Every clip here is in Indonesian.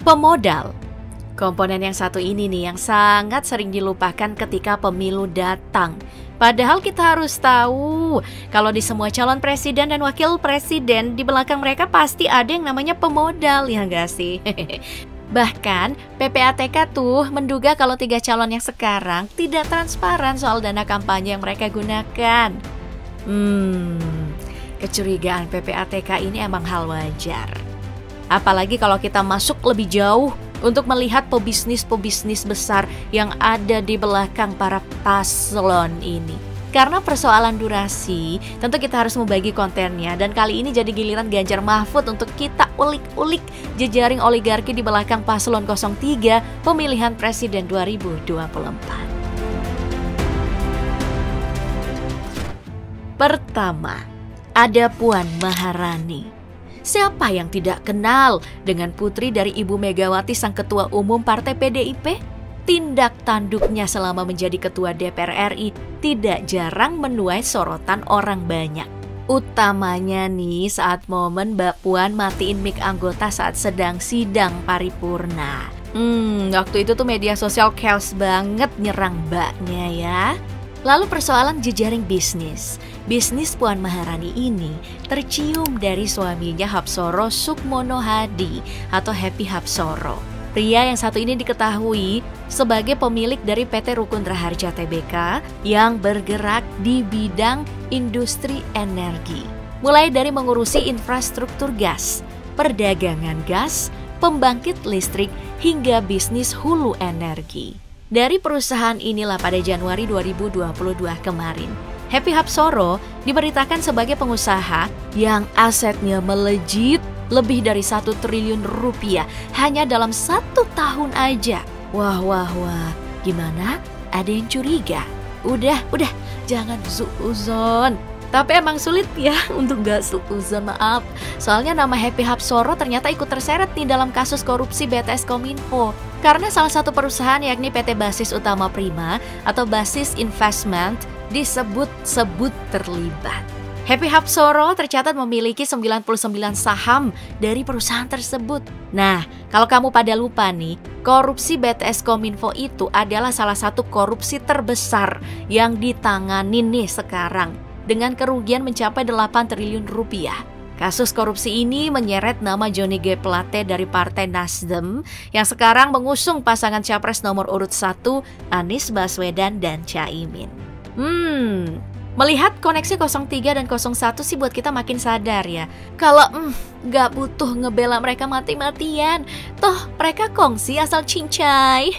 Pemodal. Komponen yang satu ini nih yang sangat sering dilupakan ketika pemilu datang. Padahal kita harus tahu kalau di semua calon presiden dan wakil presiden di belakang mereka pasti ada yang namanya pemodal, ya nggak sih? Bahkan PPATK tuh menduga kalau 3 calon yang sekarang tidak transparan soal dana kampanye yang mereka gunakan. Kecurigaan PPATK ini emang hal wajar. Apalagi kalau kita masuk lebih jauh untuk melihat pebisnis-pebisnis besar yang ada di belakang para paslon ini. Karena persoalan durasi, tentu kita harus membagi kontennya. Dan kali ini jadi giliran Ganjar Mahfud untuk kita ulik-ulik jejaring oligarki di belakang paslon 03 pemilihan presiden 2024. Pertama, ada Puan Maharani. Siapa yang tidak kenal dengan putri dari Ibu Megawati sang Ketua Umum Partai PDIP? Tindak tanduknya selama menjadi Ketua DPR RI tidak jarang menuai sorotan orang banyak. Utamanya nih saat momen Mbak Puan matiin mic anggota saat sedang sidang paripurna. Waktu itu tuh media sosial chaos banget nyerang mbaknya ya. Lalu persoalan jejaring bisnis. Bisnis Puan Maharani ini tercium dari suaminya Hapsoro Sukmono Hadi atau Happy Hapsoro. Pria yang satu ini diketahui sebagai pemilik dari PT Rukun Raharja Tbk yang bergerak di bidang industri energi. Mulai dari mengurusi infrastruktur gas, perdagangan gas, pembangkit listrik, hingga bisnis hulu energi. Dari perusahaan inilah pada Januari 2022 kemarin, Happy Hapsoro diberitakan sebagai pengusaha yang asetnya melejit lebih dari 1 triliun rupiah hanya dalam 1 tahun aja. Wah, gimana? Ada yang curiga? Udah, jangan suuzon. Tapi emang sulit ya untuk gak suuzon, maaf. Soalnya nama Happy Hapsoro ternyata ikut terseret nih dalam kasus korupsi BTS Kominfo. Karena salah satu perusahaan yakni PT Basis Utama Prima atau Basis Investment disebut-sebut terlibat. Happy Hapsoro tercatat memiliki 99 saham dari perusahaan tersebut. Nah, kalau kamu pada lupa nih, korupsi BTS Kominfo itu adalah salah satu korupsi terbesar yang ditangani nih sekarang dengan kerugian mencapai 8 triliun rupiah. Kasus korupsi ini menyeret nama Johnny G. Plate dari Partai Nasdem yang sekarang mengusung pasangan capres nomor urut 1 Anies Baswedan dan Caimin. Melihat koneksi 03 dan 01 sih buat kita makin sadar ya. Kalau gak butuh ngebela mereka mati-matian. Toh mereka kongsi asal cincai.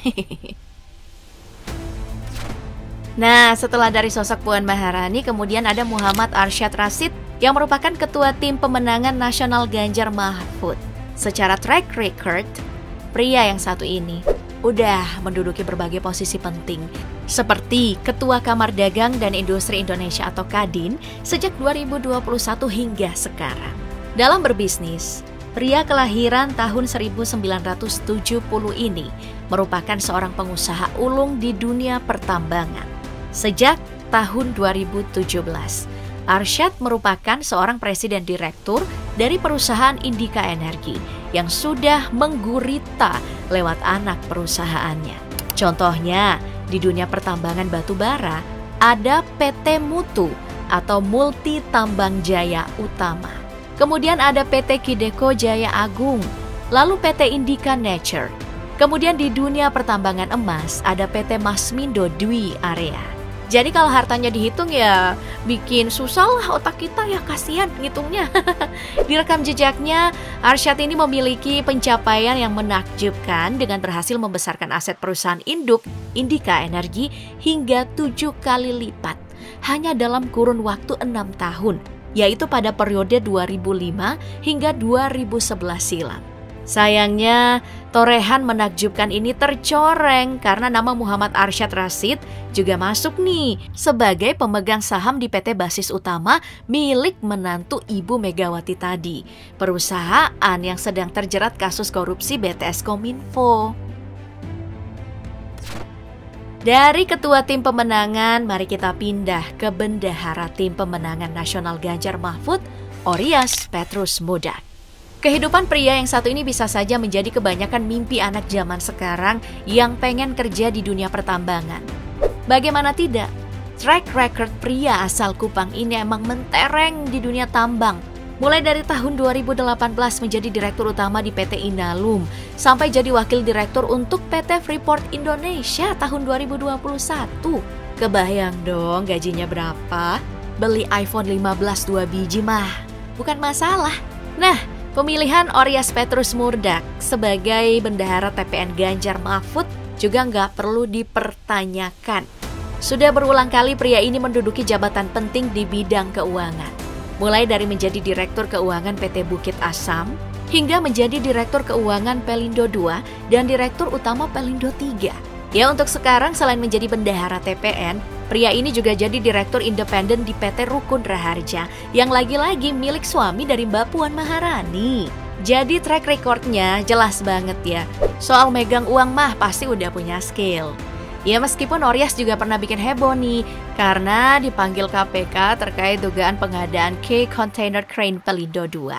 Nah, setelah dari sosok Puan Maharani, kemudian ada Muhammad Arsyad Rashid yang merupakan Ketua Tim Pemenangan Nasional Ganjar Mahfud. Secara track record, pria yang satu ini udah menduduki berbagai posisi penting, seperti Ketua Kamar Dagang dan Industri Indonesia atau Kadin sejak 2021 hingga sekarang. Dalam berbisnis, pria kelahiran tahun 1970 ini merupakan seorang pengusaha ulung di dunia pertambangan. Sejak tahun 2017, Arsyad merupakan seorang presiden direktur dari perusahaan Indika Energi yang sudah menggurita lewat anak perusahaannya. Contohnya, di dunia pertambangan batu bara, ada PT Mutu atau Multi Tambang Jaya Utama. Kemudian ada PT Kideko Jaya Agung, lalu PT Indika Nature. Kemudian di dunia pertambangan emas, ada PT Masmindo Dwi Area. Jadi kalau hartanya dihitung ya bikin susah lah otak kita ya, kasihan ngitungnya. Di rekam jejaknya, Arsyad ini memiliki pencapaian yang menakjubkan dengan berhasil membesarkan aset perusahaan induk Indika Energi hingga 7 kali lipat hanya dalam kurun waktu 6 tahun, yaitu pada periode 2005 hingga 2011 silam. Sayangnya, torehan menakjubkan ini tercoreng karena nama Muhammad Arsyad Rashid juga masuk nih sebagai pemegang saham di PT Basis Utama milik menantu Ibu Megawati tadi, perusahaan yang sedang terjerat kasus korupsi BTS Kominfo. Dari Ketua Tim Pemenangan, mari kita pindah ke Bendahara Tim Pemenangan Nasional Ganjar Mahfud, Oryas Petrus Modak. Kehidupan pria yang satu ini bisa saja menjadi kebanyakan mimpi anak zaman sekarang yang pengen kerja di dunia pertambangan. Bagaimana tidak? Track record pria asal Kupang ini emang mentereng di dunia tambang. Mulai dari tahun 2018 menjadi direktur utama di PT Inalum, sampai jadi wakil direktur untuk PT Freeport Indonesia tahun 2021. Kebayang dong gajinya berapa? Beli iPhone 15 2 biji mah bukan masalah. Nah, pemilihan Oryas Petrus Murdak sebagai bendahara TPN Ganjar Mahfud juga nggak perlu dipertanyakan. Sudah berulang kali pria ini menduduki jabatan penting di bidang keuangan. Mulai dari menjadi Direktur Keuangan PT Bukit Asam, hingga menjadi Direktur Keuangan Pelindo II dan Direktur Utama Pelindo III. Ya, untuk sekarang selain menjadi bendahara TPN, pria ini juga jadi Direktur Independen di PT Rukun Raharja yang lagi-lagi milik suami dari Mbak Puan Maharani. Jadi track recordnya jelas banget ya. Soal megang uang mah pasti udah punya skill. Ya, meskipun Oryas juga pernah bikin heboh nih karena dipanggil KPK terkait dugaan pengadaan K Container Crane Pelindo II.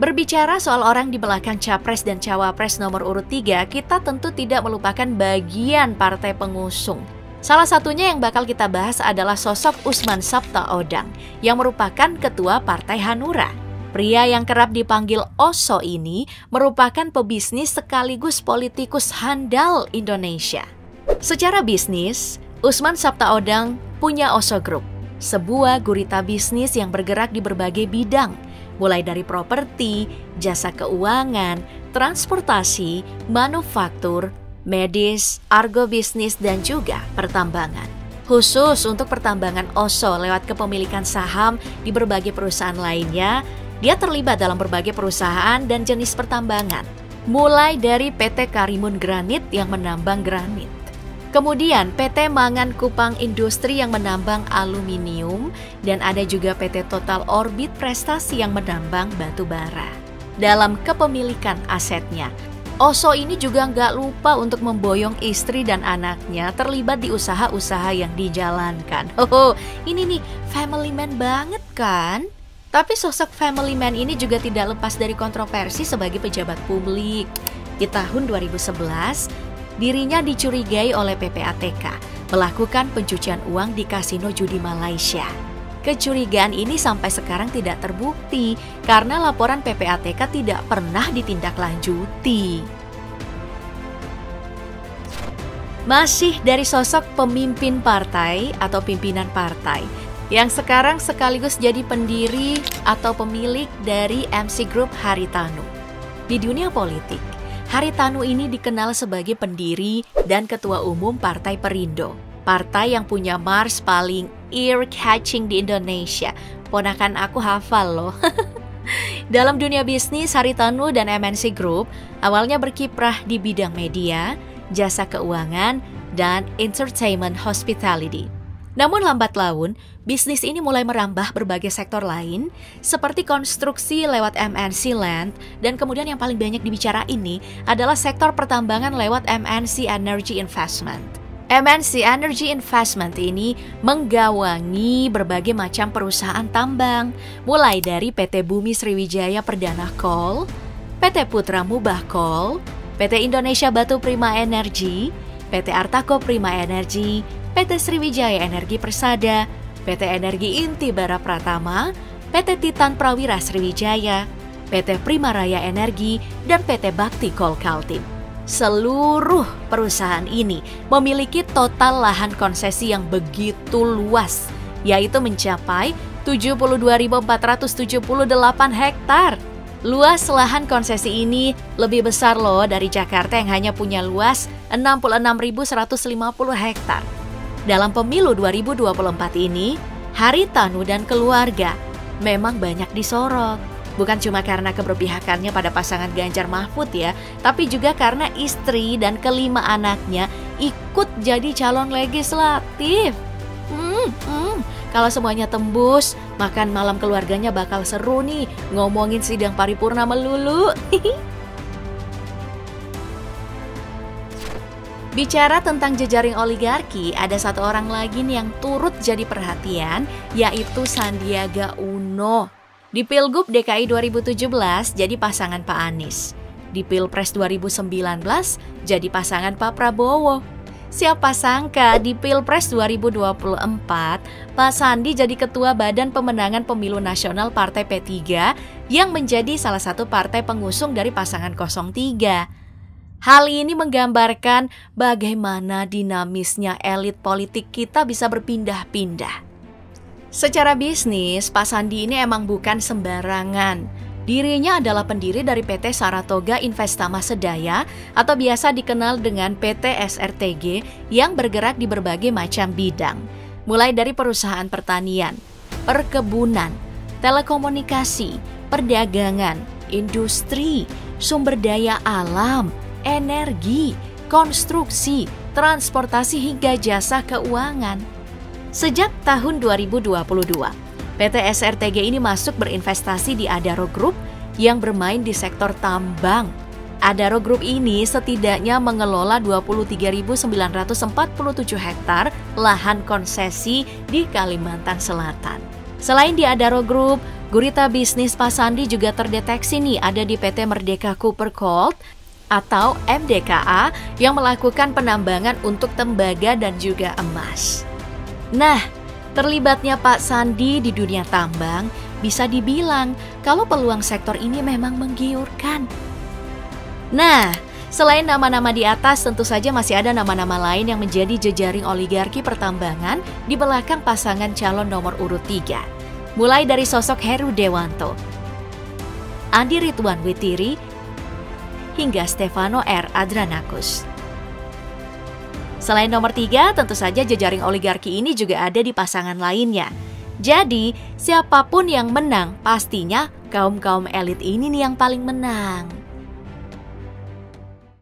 Berbicara soal orang di belakang Capres dan Cawapres nomor urut 3, kita tentu tidak melupakan bagian partai pengusung. Salah satunya yang bakal kita bahas adalah sosok Usman Sabtaodang yang merupakan ketua Partai Hanura. Pria yang kerap dipanggil Oso ini merupakan pebisnis sekaligus politikus handal Indonesia. Secara bisnis, Usman Sabtaodang punya Oso Group, sebuah gurita bisnis yang bergerak di berbagai bidang, mulai dari properti, jasa keuangan, transportasi, manufaktur, medis, agrobisnis, dan juga pertambangan. Khusus untuk pertambangan Oso lewat kepemilikan saham di berbagai perusahaan lainnya, dia terlibat dalam berbagai perusahaan dan jenis pertambangan, mulai dari PT Karimun Granit yang menambang granit. Kemudian PT Mangan Kupang Industri yang menambang aluminium, dan ada juga PT Total Orbit Prestasi yang menambang batu bara. Dalam kepemilikan asetnya, Oso ini juga nggak lupa untuk memboyong istri dan anaknya terlibat di usaha-usaha yang dijalankan. Ini nih family man banget kan? Tapi sosok family man ini juga tidak lepas dari kontroversi sebagai pejabat publik. Di tahun 2011, dirinya dicurigai oleh PPATK melakukan pencucian uang di kasino judi Malaysia. Kecurigaan ini sampai sekarang tidak terbukti karena laporan PPATK tidak pernah ditindaklanjuti. Masih dari sosok pemimpin partai atau pimpinan partai yang sekarang sekaligus jadi pendiri atau pemilik dari MC Group Haritanu. Di dunia politik, Haritanu ini dikenal sebagai pendiri dan ketua umum Partai Perindo, partai yang punya mars paling ear-catching di Indonesia. Ponakan aku hafal loh. Dalam dunia bisnis, Haritanu dan MNC Group awalnya berkiprah di bidang media, jasa keuangan, dan entertainment hospitality. Namun lambat laun, bisnis ini mulai merambah berbagai sektor lain, seperti konstruksi lewat MNC Land, dan kemudian yang paling banyak dibicarain ini adalah sektor pertambangan lewat MNC Energy Investment. MNC Energy Investment ini menggawangi berbagai macam perusahaan tambang, mulai dari PT Bumi Sriwijaya Perdana Coal, PT Putra Mubah Coal, PT Indonesia Batu Prima Energy, PT Artaco Prima Energy, PT Sriwijaya Energi Persada, PT Energi Inti Bara Pratama, PT Titan Prawira Sriwijaya, PT Primaraya Energi, dan PT Bakti Coal Kaltim. Seluruh perusahaan ini memiliki total lahan konsesi yang begitu luas, yaitu mencapai 72.478 hektar. Luas lahan konsesi ini lebih besar loh dari Jakarta yang hanya punya luas 66.150 hektar. Dalam pemilu 2024 ini, Haritanu dan keluarga memang banyak disorot. Bukan cuma karena keberpihakannya pada pasangan Ganjar Mahfud ya, tapi juga karena istri dan kelima anaknya ikut jadi calon legislatif. Kalau semuanya tembus, makan malam keluarganya bakal seru nih, ngomongin sidang paripurna melulu. Bicara tentang jejaring oligarki, ada satu orang lagi nih yang turut jadi perhatian, yaitu Sandiaga Uno. Di Pilgub DKI 2017 jadi pasangan Pak Anies. Di Pilpres 2019 jadi pasangan Pak Prabowo. Siapa sangka di Pilpres 2024, Pak Sandi jadi Ketua Badan Pemenangan Pemilu Nasional Partai P3 yang menjadi salah satu partai pengusung dari pasangan 03. Hal ini menggambarkan bagaimana dinamisnya elit politik kita bisa berpindah-pindah. Secara bisnis, Pak Sandi ini emang bukan sembarangan. Dirinya adalah pendiri dari PT Saratoga Investama Sedaya atau biasa dikenal dengan PT SRTG yang bergerak di berbagai macam bidang. Mulai dari perusahaan pertanian, perkebunan, telekomunikasi, perdagangan, industri, sumber daya alam, energi, konstruksi, transportasi hingga jasa keuangan. Sejak tahun 2022, PT SRTG ini masuk berinvestasi di Adaro Group yang bermain di sektor tambang. Adaro Group ini setidaknya mengelola 23.947 hektar lahan konsesi di Kalimantan Selatan. Selain di Adaro Group, gurita bisnis Pak Sandi juga terdeteksi nih ada di PT Merdeka Copper Gold atau MDKA yang melakukan penambangan untuk tembaga dan juga emas. Nah, terlibatnya Pak Sandi di dunia tambang bisa dibilang kalau peluang sektor ini memang menggiurkan. Nah, selain nama-nama di atas, tentu saja masih ada nama-nama lain yang menjadi jejaring oligarki pertambangan di belakang pasangan calon nomor urut 3. Mulai dari sosok Heru Dewanto, Andi Ridwan Witiri, hingga Stefano R. Adranakus. Selain nomor 3, tentu saja jejaring oligarki ini juga ada di pasangan lainnya. Jadi, siapapun yang menang, pastinya kaum-kaum elit ini nih yang paling menang.